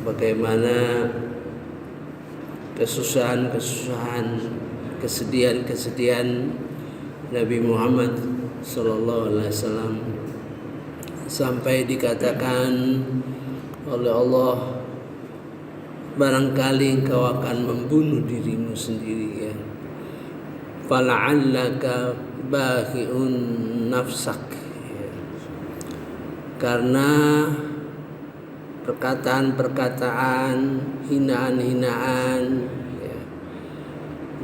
bagaimana kesusahan-kesusahan, kesedihan-kesedihan Nabi Muhammad sallallahu alaihi wasallam sampai dikatakan oleh Allah, barangkali engkau akan membunuh dirimu sendiri, ya. Fala'allaka bakhi'un nafsak, ya. Karena perkataan-perkataan, hinaan-hinaan, ya,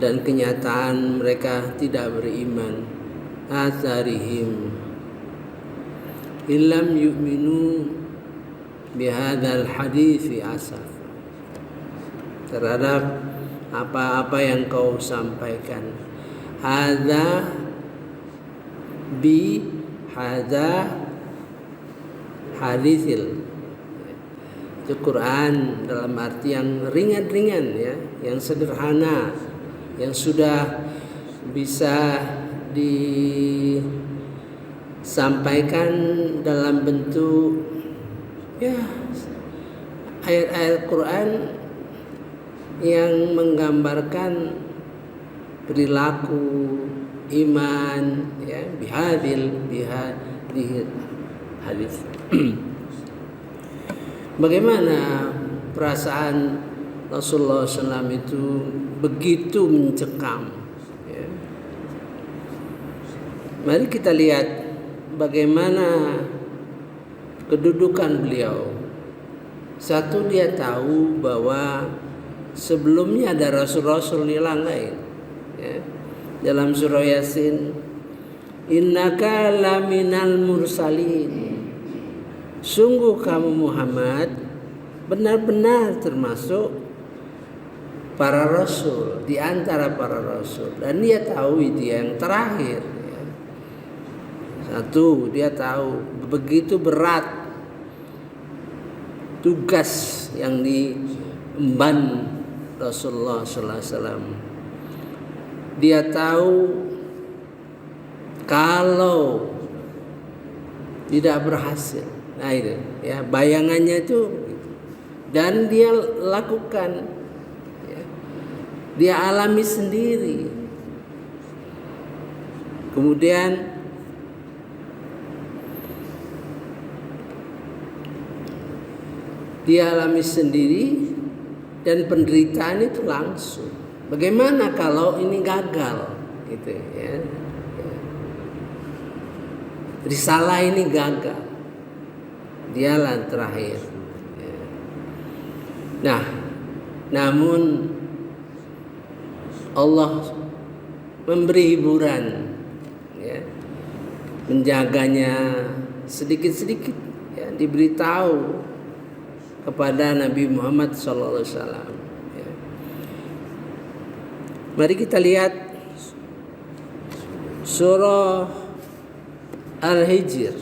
dan kenyataan mereka tidak beriman. Atharihim illam yu'minu bihadzal hadithi asaf, terhadap apa-apa yang kau sampaikan. Hadza bi hadza hadithil, itu Quran dalam arti yang ringan-ringan, ya, yang sederhana, yang sudah bisa disampaikan dalam bentuk, ya, ayat-ayat Quran yang menggambarkan perilaku iman, ya, bihadil hadis. Bagaimana perasaan Rasulullah SAW itu begitu mencekam, ya. Mari kita lihat bagaimana kedudukan beliau. Satu, dia tahu bahwa sebelumnya ada rasul-rasul yang lain, ya. Dalam surah Yasin, innaka laminal mursalin, sungguh kamu Muhammad benar-benar termasuk para rasul, di antara para rasul. Dan dia tahu itu yang terakhir, ya. Satu, dia tahu begitu berat tugas yang diemban Rasulullah sallallahu alaihi wasallam. Dia tahu kalau tidak berhasil, nah itu, ya, bayangannya itu, dan dia lakukan, ya, dia alami sendiri. Kemudian dia alami sendiri, dan penderitaan itu langsung. Bagaimana kalau ini gagal, gitu, ya. Risalah ini gagal, dialah terakhir, ya. Nah, namun Allah memberi hiburan, ya, menjaganya sedikit-sedikit, ya, diberitahu kepada Nabi Muhammad SAW. Ya. Mari kita lihat surah Al-Hijr.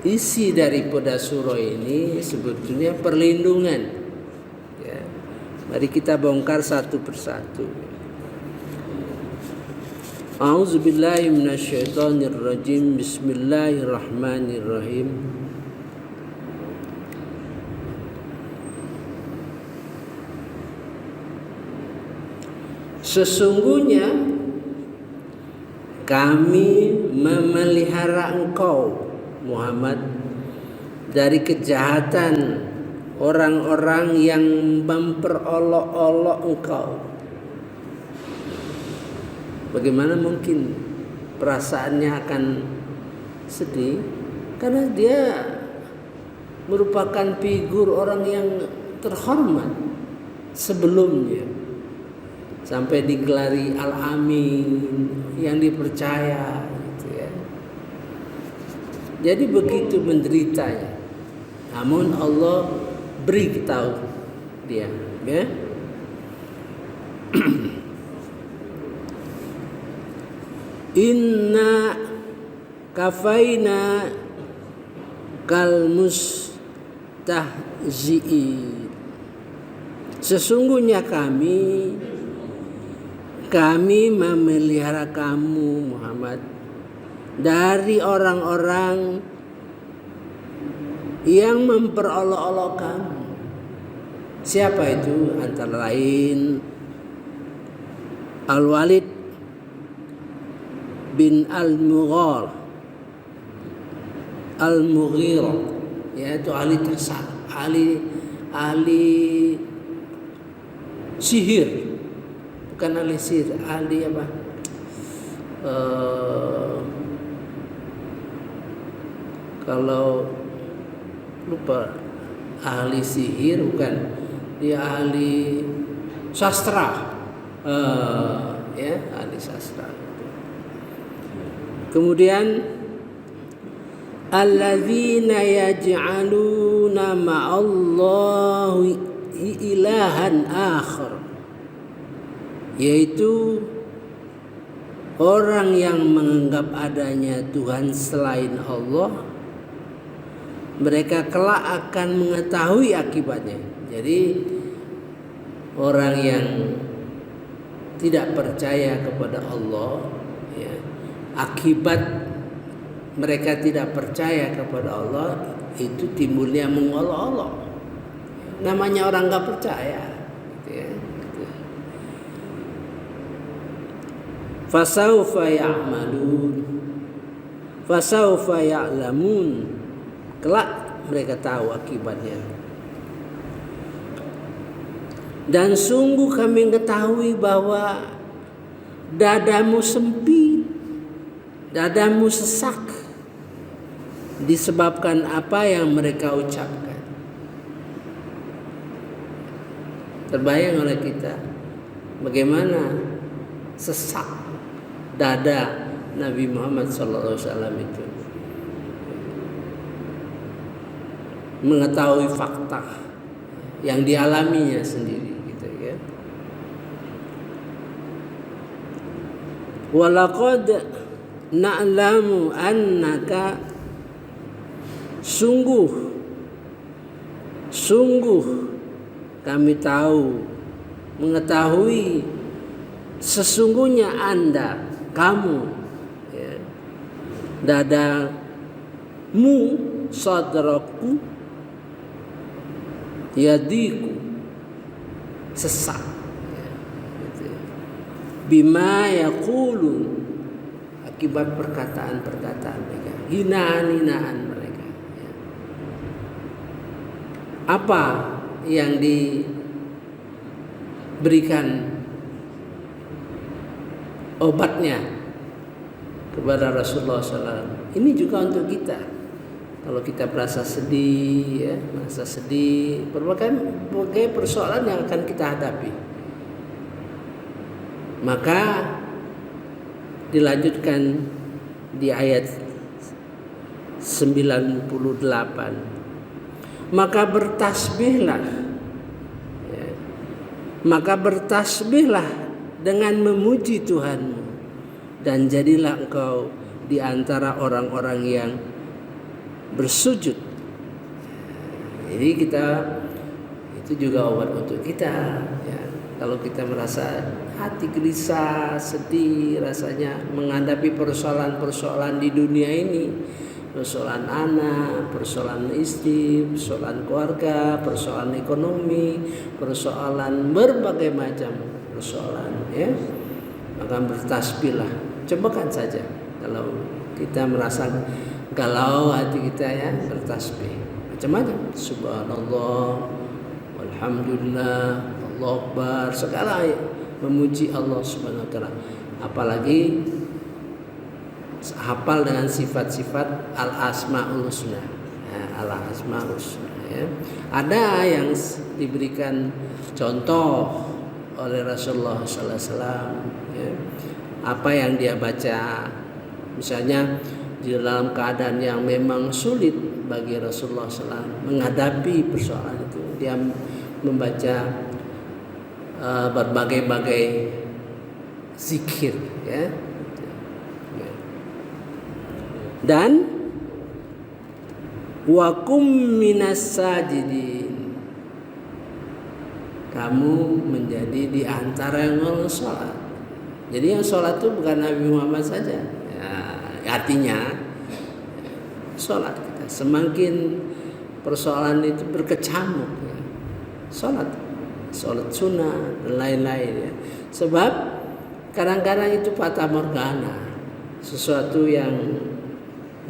Isi daripada surah ini sebetulnya perlindungan, ya. Mari kita bongkar satu persatu. A'udzubillahi minasyaitonirrajim. Bismillahirrahmanirrahim. Sesungguhnya kami memelihara engkau Muhammad dari kejahatan orang-orang yang memperolok-olok engkau. Bagaimana mungkin perasaannya akan sedih? Karena dia merupakan figur orang yang terhormat sebelumnya, sampai digelari Al-Amin, yang dipercaya, gitu, ya. Jadi begitu menderitanya, namun Allah beri tahu dia, ya. Inna kafaina kal mustahzi'in. Sesungguhnya kami memelihara kamu Muhammad dari orang-orang yang memperolok-olok kamu. Siapa itu? Antara lain Al-Walid bin Al-Mughirah, yaitu ahli tasawuf, ahli sihir, bukan ahli sihir, ahli apa? Kalau lupa, ahli sihir bukan, dia ahli sastra, ya ahli sastra. Kemudian alladzina yaj'aluna ma'allahi ilahan akhar, yaitu orang yang menganggap adanya Tuhan selain Allah, mereka kelak akan mengetahui akibatnya. Jadi orang yang tidak percaya kepada Allah, ya, akibat mereka tidak percaya kepada Allah itu timbulnya mengolok-olok. Namanya orang nggak percaya, ya. Fasaufa ya'malun, fasaufa ya'lamun, kelak mereka tahu akibatnya. Dan sungguh kami mengetahui bahwa dadamu sempit, dadamu sesak disebabkan apa yang mereka ucapkan. Terbayang oleh kita bagaimana sesak dada Nabi Muhammad SAW itu, mengetahui fakta yang dialaminya sendiri, gitu ya. Walaqad na'lamu annaka, sungguh kami tahu, mengetahui sesungguhnya Anda, kamu, ya, dadamu, sadraku, yadiku, sesak, ya, gitu. Bima yaqulun, akibat perkataan-perkataan mereka, hinaan-hinaan mereka, ya. Apa yang diberikan obatnya kepada Rasulullah SAW? Ini juga untuk kita. Kalau kita merasa sedih, ya, merasa sedih, berbagai persoalan yang akan kita hadapi, maka dilanjutkan di ayat 98, maka bertasbihlah, ya, maka bertasbihlah dengan memuji Tuhanmu, dan jadilah engkau di antara orang-orang yang bersujud. Jadi kita, itu juga obat untuk kita, ya. Kalau kita merasa hati gelisah, sedih rasanya menghadapi persoalan-persoalan di dunia ini, persoalan anak, persoalan istri, persoalan keluarga, persoalan ekonomi, persoalan berbagai macam persoalan, ya, maka bertasbihlah. Cobakan saja kalau kita merasa galau hati kita, ya, bertasbih macam-macam, subhanallah, walhamdulillah, Allahu akbar, segala memuji Allah Subhanahu wa taala. Apalagi hafal dengan sifat-sifat al-asmaul husna, ya, al-asmaul husna, ya. Ada yang diberikan contoh oleh Rasulullah sallallahu alaihi wasallam, ya, apa yang dia baca, misalnya di dalam keadaan yang memang sulit bagi Rasulullah SAW menghadapi persoalan itu, dia membaca berbagai-bagai zikir, ya. Dan wakum minas sajidin, kamu menjadi di antara yang sholat. Jadi yang sholat itu bukan Nabi Muhammad saja, ya, artinya sholat kita semakin persoalan itu berkecamuk, ya, sholat sunnah dan lain-lain ya. Sebab kadang-kadang itu fata morgana, sesuatu yang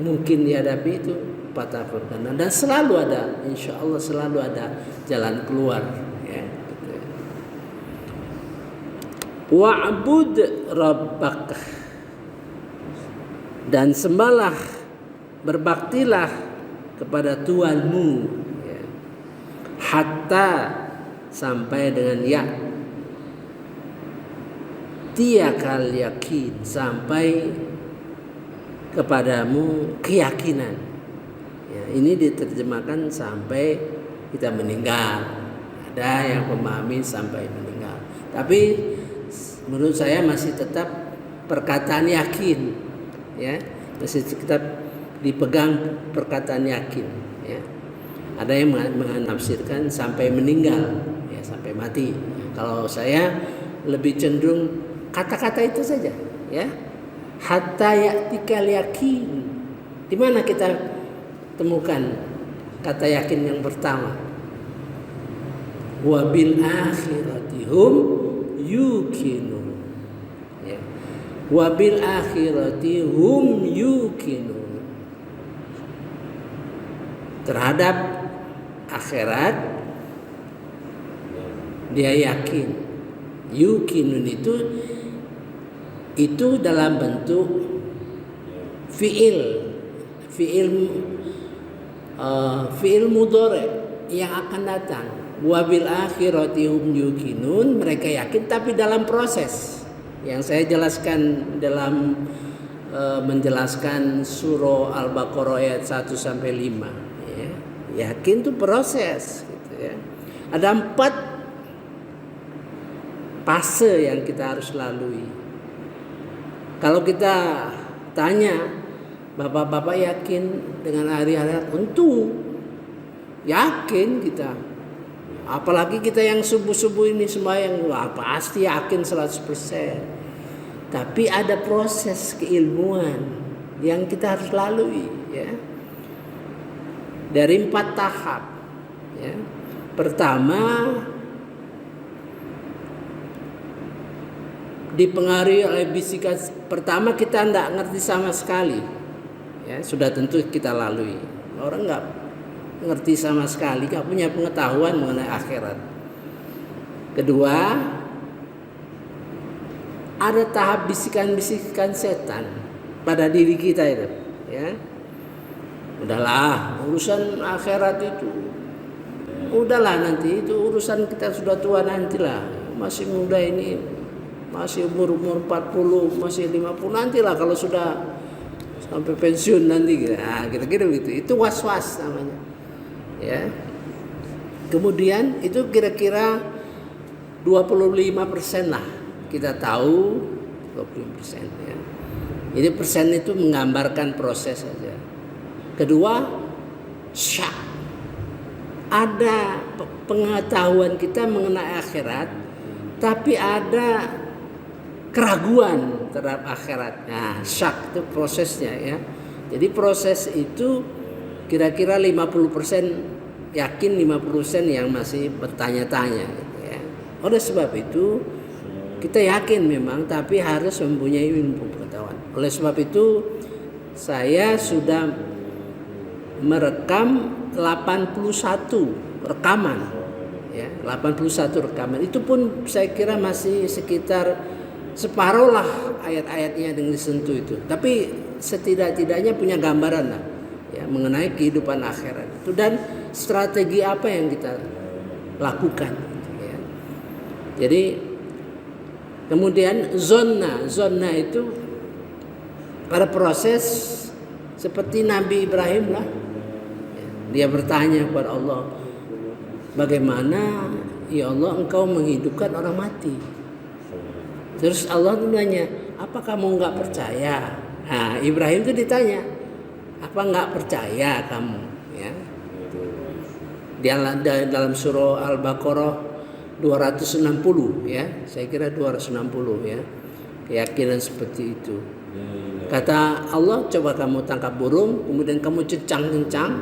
mungkin dihadapi itu fata morgana, dan selalu ada, insya Allah selalu ada jalan keluar ya. Wa'bud rabbak, dan sembahlah, berbaktilah kepada Tuhanmu ya. Hatta, sampai dengan ya, tiakal yakin, sampai kepadamu keyakinan ya. Ini diterjemahkan sampai kita meninggal. Ada yang memahami sampai meninggal, tapi menurut saya masih tetap perkataan yakin ya, masih tetap dipegang perkataan yakin ya. Ada yang menafsirkan sampai meninggal ya, sampai mati. Kalau saya lebih cenderung kata-kata itu saja ya. Hatta ya'tikal yakin. Di mana kita temukan kata yakin yang pertama? Wa bil akhirati hum yuqinun ya. Wa bil akhirati hum yuqinun. Terhadap akhirat dia yakin. Yuqinun itu dalam bentuk fiil mudhari yang akan datang. Wabil akhirati hum yuqinun, mereka yakin, tapi dalam proses yang saya jelaskan dalam menjelaskan surah Al-Baqarah ayat 1 sampai 5 ya. Yakin itu proses gitu ya. Ada 4 fase yang kita harus lalui. Kalau kita tanya, bapak-bapak yakin dengan hari akhirat? Tentu yakin kita. Apalagi kita yang subuh-subuh ini sembahyang, pasti yakin 100%. Tapi ada proses keilmuan yang kita harus lalui ya. Dari 4 tahap ya. Pertama, dipengaruhi oleh bisikan. Pertama kita tidak ngerti sama sekali ya, sudah tentu kita lalui. Orang nggak ngerti sama sekali, nggak punya pengetahuan mengenai akhirat. Kedua, ada tahap bisikan-bisikan setan pada diri kita itu ya. Udahlah, urusan akhirat itu udahlah, nanti itu urusan kita sudah tua nantilah, masih muda ini, masih umur 40, masih 50, nantilah kalau sudah sampai pensiun nanti. Nah, kira-kira begitu. Itu was-was namanya. Ya. Kemudian itu kira-kira 25% lah kita tahu, 25% ya. Ini persen itu menggambarkan proses saja. Kedua, syak. Ada pengetahuan kita mengenai akhirat, tapi ada keraguan terhadap akhirat. Nah, syak itu prosesnya ya. Jadi proses itu kira-kira 50% yakin, 50% yang masih bertanya-tanya gitu ya. Oleh sebab itu kita yakin memang, tapi harus mempunyai ilmu pengetahuan. Oleh sebab itu saya sudah merekam 81 rekaman ya, 81 rekaman. Itu pun saya kira masih sekitar separuh lah ayat-ayatnya yang disentuh itu, tapi setidak-tidaknya punya gambaran lah ya mengenai kehidupan akhirat itu dan strategi apa yang kita lakukan ya. Jadi kemudian zona itu pada proses seperti Nabi Ibrahim lah ya, dia bertanya kepada Allah, bagaimana ya Allah engkau menghidupkan orang mati? Terus Allah nanya, apa kamu nggak percaya? Nah, Ibrahim itu ditanya, apa nggak percaya kamu? Ya. Dalam surah Al-Baqarah 260 ya, saya kira 260 ya, keyakinan seperti itu. Kata Allah, coba kamu tangkap burung, kemudian kamu cencang-cencang,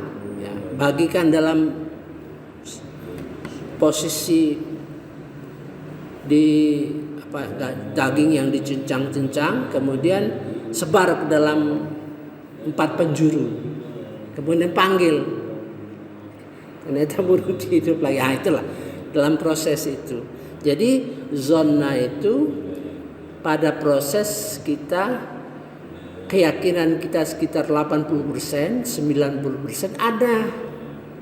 ya, bagikan dalam posisi di daging yang dicincang-cincang, kemudian sebar ke dalam 4 penjuru, kemudian panggil, ternyata burung hidup lagi. Itulah dalam proses itu. Jadi zona itu pada proses kita, keyakinan kita sekitar 80%, 90% ada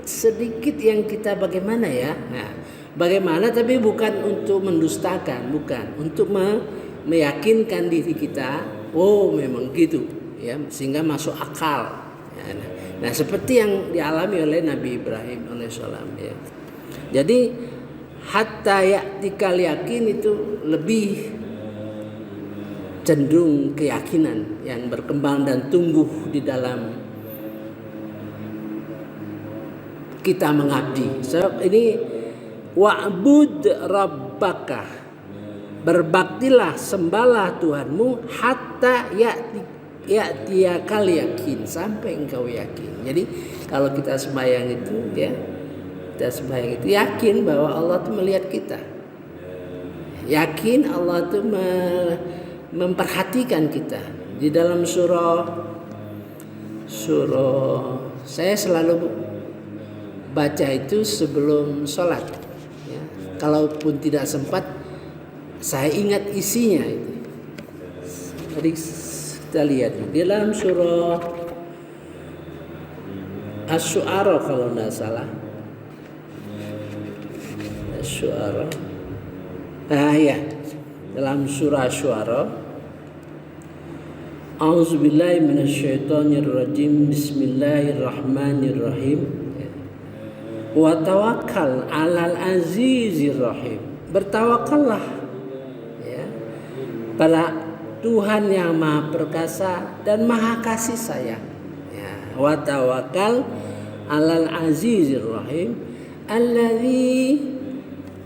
sedikit yang kita bagaimana ya. Nah, bagaimana, tapi bukan untuk mendustakan, bukan, untuk meyakinkan diri kita, oh memang gitu ya, sehingga masuk akal ya. Nah, seperti yang dialami oleh Nabi Ibrahim alaihissalam ya. Jadi hatta ya'tikal yakin itu lebih cenderung keyakinan yang berkembang dan tumbuh di dalam kita mengabdi. Sebab ini wa'bud rabbaka, berbaktilah, sembahlah Tuhanmu, hatta ya'tiyakal yakin, sampai engkau yakin. Jadi kalau kita sembahyang itu ya, kita sembahyang itu yakin bahwa Allah itu melihat kita, yakin Allah itu memperhatikan kita. Di dalam surah saya selalu baca itu sebelum sholat ya. Kalaupun tidak sempat, saya ingat isinya itu. Tadi kita lihat di dalam surah Asy-Syu'ara kalau tidak salah, Asy-Syu'ara. Ya, dalam surah Asy-Syu'ara, A'udzubillahi minasyaitonirrajim, bismillahirrahmanirrahim. Wa tawakkal 'alal azizir rahim. Bertawakallah ya pada Tuhan yang Maha Perkasa dan Maha Kasih Sayang. Ya, wa tawakkal 'alal azizir rahim alladzi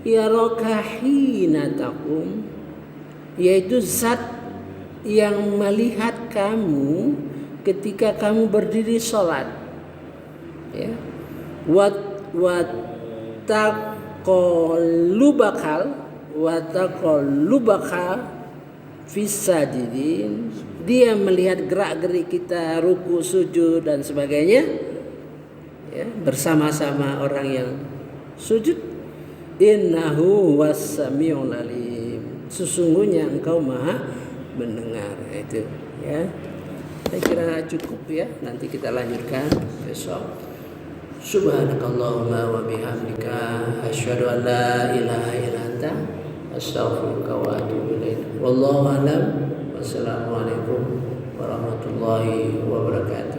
yaraka hina taqum, yaitu zat yang melihat kamu ketika kamu berdiri sholat ya. Wa taqallubaka fis sajidin, dia melihat gerak-gerik kita ruku, sujud dan sebagainya ya, bersama-sama orang yang sujud. Innahu was-sami'ul alim, sesungguhnya engkau Maha mendengar. Itu ya, saya kira cukup ya, nanti kita lanjutkan besok. Subhanakallahumma wa bihamdika asyhadu an la ilaha illa anta astaghfiruka wa atubu ilaik. Wallahu a'lam. Wassalamualaikum warahmatullahi wabarakatuh.